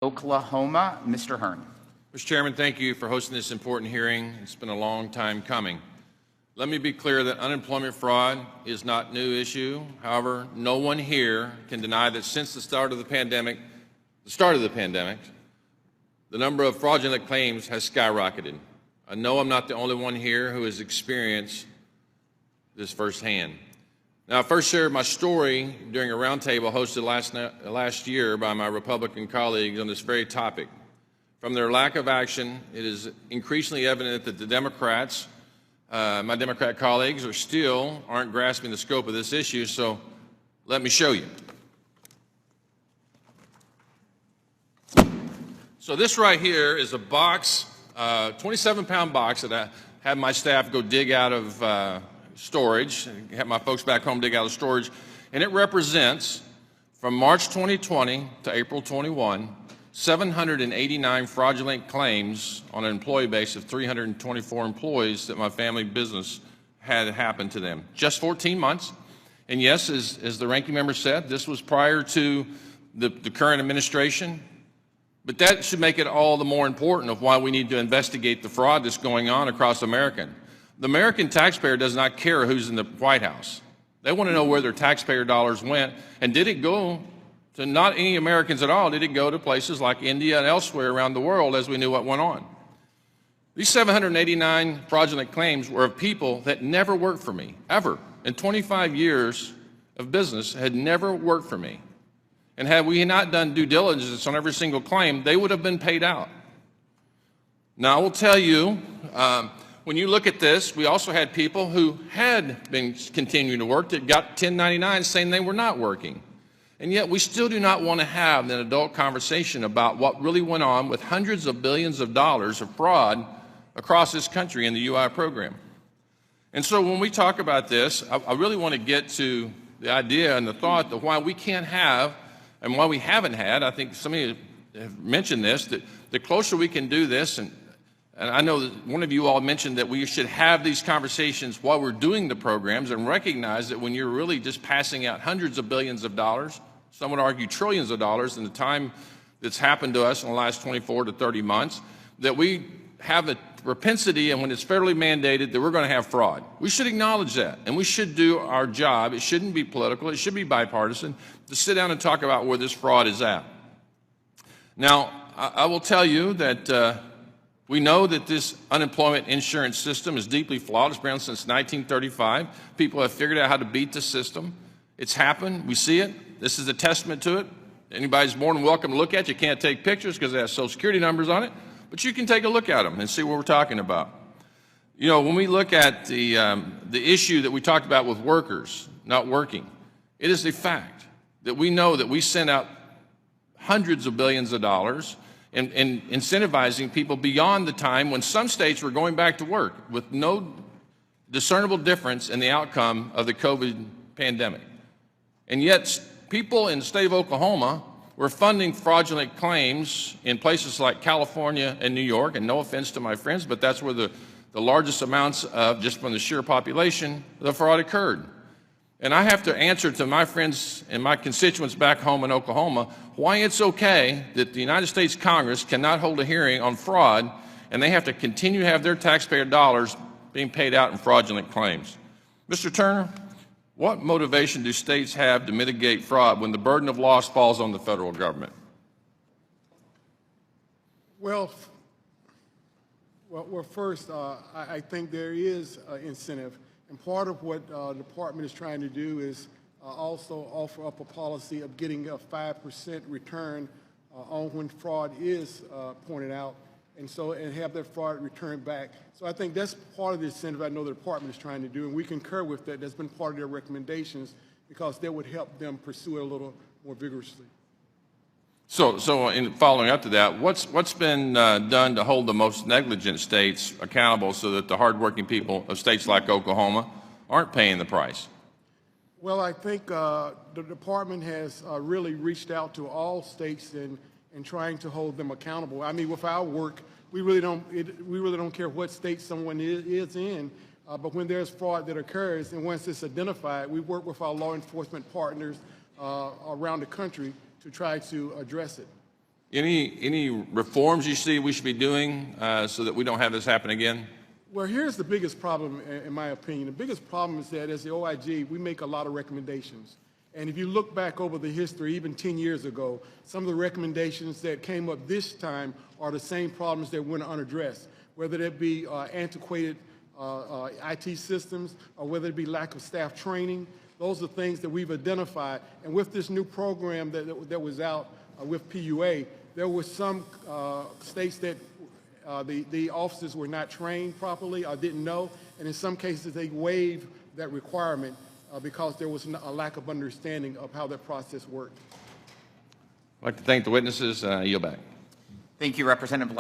Oklahoma, Mr. Hern. Mr. Chairman, thank you for hosting this important hearing. It's been a long time coming. Let me be clear that unemployment fraud is not a new issue. However, no one here can deny that since the start of the pandemic, the number of fraudulent claims has skyrocketed. I know I'm not the only one here who has experienced this firsthand. Now, I first shared my story during a roundtable hosted last year by my Republican colleagues on this very topic. From their lack of action, it is increasingly evident that the Democrats, my Democrat colleagues, aren't grasping the scope of this issue, so let me show you. So this right here is a box, 27-pound box that I had my staff go dig out of storage, have my folks back home dig out of storage, and it represents, from March 2020 to April 21, 789 fraudulent claims on an employee base of 324 employees that my family business had happen to them. Just 14 months. And yes, as the ranking member said, this was prior to the current administration. But that should make it all the more important of why we need to investigate the fraud that's going on across America. The American taxpayer does not care who's in the White House. They want to know where their taxpayer dollars went, and did it go to not any Americans at all? Did it go to places like India and elsewhere around the world, as we knew what went on? These 789 fraudulent claims were of people that never worked for me, ever. In 25 years of business, had never worked for me. And had we not done due diligence on every single claim, they would have been paid out. Now, I will tell you, when you look at this, we also had people who had been continuing to work that got 1099 saying they were not working. And yet we still do not want to have an adult conversation about what really went on with hundreds of billions of dollars of fraud across this country in the UI program. And so when we talk about this, I really want to get to the idea and the thought of why we can't have, and why we haven't had, I think some of you have mentioned this, that the closer we can do this, and I know that one of you all mentioned that we should have these conversations while we're doing the programs and recognize that when you're really just passing out hundreds of billions of dollars, some would argue trillions of dollars in the time that's happened to us in the last 24 to 30 months, that we have a propensity, and when it's federally mandated, that we're going to have fraud. We should acknowledge that, and we should do our job. It shouldn't be political. It should be bipartisan to sit down and talk about where this fraud is at. Now, I will tell you that we know that this unemployment insurance system is deeply flawed. It's been around since 1935. People have figured out how to beat the system. It's happened. We see it. This is a testament to it. Anybody's more than welcome to look at it. You can't take pictures because it has Social Security numbers on it, but you can take a look at them and see what we're talking about. You know, when we look at the issue that we talked about with workers not working, it is a fact that we know that we sent out hundreds of billions of dollars and incentivizing people beyond the time when some states were going back to work with no discernible difference in the outcome of the COVID pandemic. And yet people in the state of Oklahoma were funding fraudulent claims in places like California and New York, and no offense to my friends, but that's where the largest amounts of, just from the sheer population, the fraud occurred. And I have to answer to my friends and my constituents back home in Oklahoma why it's okay that the United States Congress cannot hold a hearing on fraud and they have to continue to have their taxpayer dollars being paid out in fraudulent claims. Mr. Turner, what motivation do states have to mitigate fraud when the burden of loss falls on the federal government? Well, first, I think there is incentive. And part of what the department is trying to do is also offer up a policy of getting a 5% return on when fraud is pointed out, and have that fraud returned back. So I think that's part of the incentive I know the department is trying to do, and we concur with that. That's been part of their recommendations because that would help them pursue it a little more vigorously. So in following up to that, what's been done to hold the most negligent states accountable so that the hardworking people of states like Oklahoma aren't paying the price? Well, I think the department has really reached out to all states in trying to hold them accountable. I mean, with our work, we really don't care what state someone is in, but when there's fraud that occurs, and once it's identified, we work with our law enforcement partners around the country to try to address it. Any reforms you see we should be doing so that we don't have this happen again? Well, here's the biggest problem, in my opinion. The biggest problem is that as the OIG, we make a lot of recommendations. And if you look back over the history, even 10 years ago, some of the recommendations that came up this time are the same problems that went unaddressed, whether it be antiquated IT systems or whether it be lack of staff training. Those are things that we've identified. And with this new program that was out with PUA, there were some states that the officers were not trained properly or didn't know, and in some cases they waived that requirement because there was a lack of understanding of how that process worked. I'd like to thank the witnesses. Yield back. Thank you, Representative.